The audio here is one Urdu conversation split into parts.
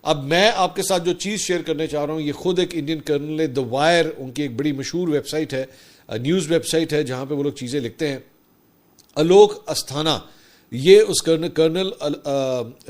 اب میں آپ کے ساتھ جو چیز شیئر کرنے چاہ رہا ہوں یہ خود ایک انڈین کرنل ہے، دا وائر ان کی ایک بڑی مشہور ویب سائٹ ہے، نیوز ویب سائٹ ہے جہاں پہ وہ لوگ چیزیں لکھتے ہیں. الوک استھانا، یہ اس کرنل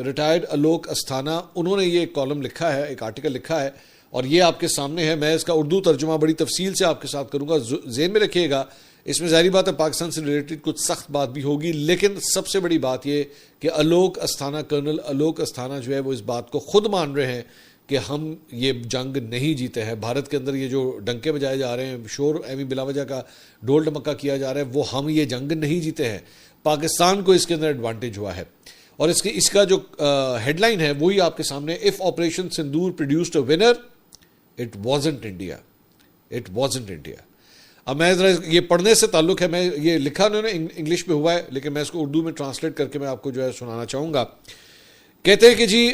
ریٹائرڈ الوک استھانا، انہوں نے یہ ایک کالم لکھا ہے، ایک آرٹیکل لکھا ہے اور یہ آپ کے سامنے ہے. میں اس کا اردو ترجمہ بڑی تفصیل سے آپ کے ساتھ کروں گا، ذہن میں رکھیے گا. اس میں ظاہری بات ہے پاکستان سے ریلیٹڈ کچھ سخت بات بھی ہوگی، لیکن سب سے بڑی بات یہ کہ الوک استھانا، کرنل الوک استھانا جو ہے وہ اس بات کو خود مان رہے ہیں کہ ہم یہ جنگ نہیں جیتے ہیں. بھارت کے اندر یہ جو ڈنکے بجائے جا رہے ہیں، شور ایویں بلا وجہ کا ڈول ڈمکا کیا جا رہا ہے، وہ ہم یہ جنگ نہیں جیتے ہیں. پاکستان کو اس کے اندر ایڈوانٹیج ہوا ہے. اور اس کا جو ہیڈ لائن ہے وہی آپ کے سامنے، if operation sindoor produced a winner it wasn't India, it wasn't India. اب میں یہ پڑھنے سے تعلق ہے، میں یہ لکھا انہوں نے انگلش میں ہوا ہے لیکن میں اس کو اردو میں ٹرانسلیٹ کر کے میں آپ کو جو ہے سنانا چاہوں گا. کہتے ہیں کہ جی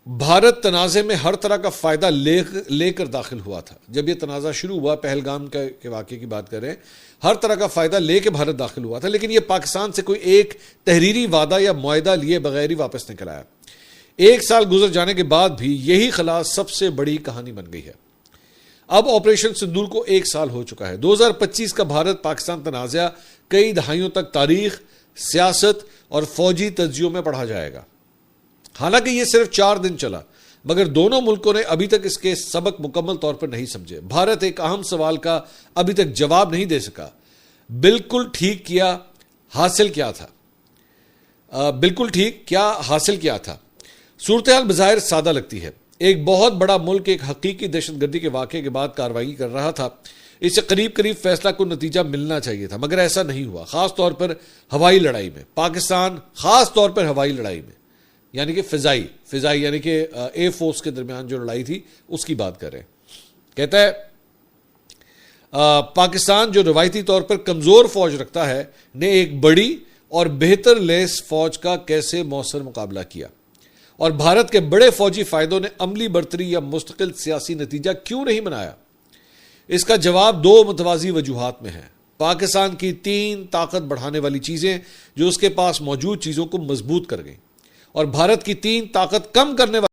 بھارت تنازع میں ہر طرح کا فائدہ لے کر داخل ہوا تھا. جب یہ تنازع شروع ہوا، پہلگام کے واقعے کی بات کر رہے ہیں، ہر طرح کا فائدہ لے کے بھارت داخل ہوا تھا، لیکن یہ پاکستان سے کوئی ایک تحریری وعدہ یا معاہدہ لیے بغیر ہی واپس نکل آیا. 1 سال گزر جانے کے بعد بھی یہی خلا سب سے بڑی کہانی بن گئی ہے. اب آپریشن سندور کو 1 سال ہو چکا ہے. 2025 کا بھارت پاکستان تنازع کئی دہائیوں تک تاریخ، سیاست اور فوجی تجزیوں میں پڑھا جائے گا. حالانکہ یہ صرف 4 دن چلا، مگر دونوں ملکوں نے ابھی تک اس کے سبق مکمل طور پر نہیں سمجھے. بھارت ایک اہم سوال کا ابھی تک جواب نہیں دے سکا. بالکل ٹھیک کیا حاصل کیا تھا. صورتحال بظاہر سادہ لگتی ہے. ایک بہت بڑا ملک ایک حقیقی دہشت گردی کے واقعے کے بعد کارروائی کر رہا تھا. اس سے قریب فیصلہ کو نتیجہ ملنا چاہیے تھا، مگر ایسا نہیں ہوا. خاص طور پر ہوائی لڑائی میں پاکستان، خاص طور پر ہوائی لڑائی میں، یعنی کہ فضائی یعنی کہ ایئر فورس کے درمیان جو لڑائی تھی اس کی بات کر رہے ہیں. کہتا ہے پاکستان جو روایتی طور پر کمزور فوج رکھتا ہے نے ایک بڑی اور بہتر لیس فوج کا کیسے مؤثر مقابلہ کیا، اور بھارت کے بڑے فوجی فائدوں نے عملی برتری یا مستقل سیاسی نتیجہ کیوں نہیں بنایا. اس کا جواب 2 متوازی وجوہات میں ہے. پاکستان کی 3 طاقت بڑھانے والی چیزیں جو اس کے پاس موجود چیزوں کو مضبوط کر گئیں، اور بھارت کی 3 طاقت کم کرنے والی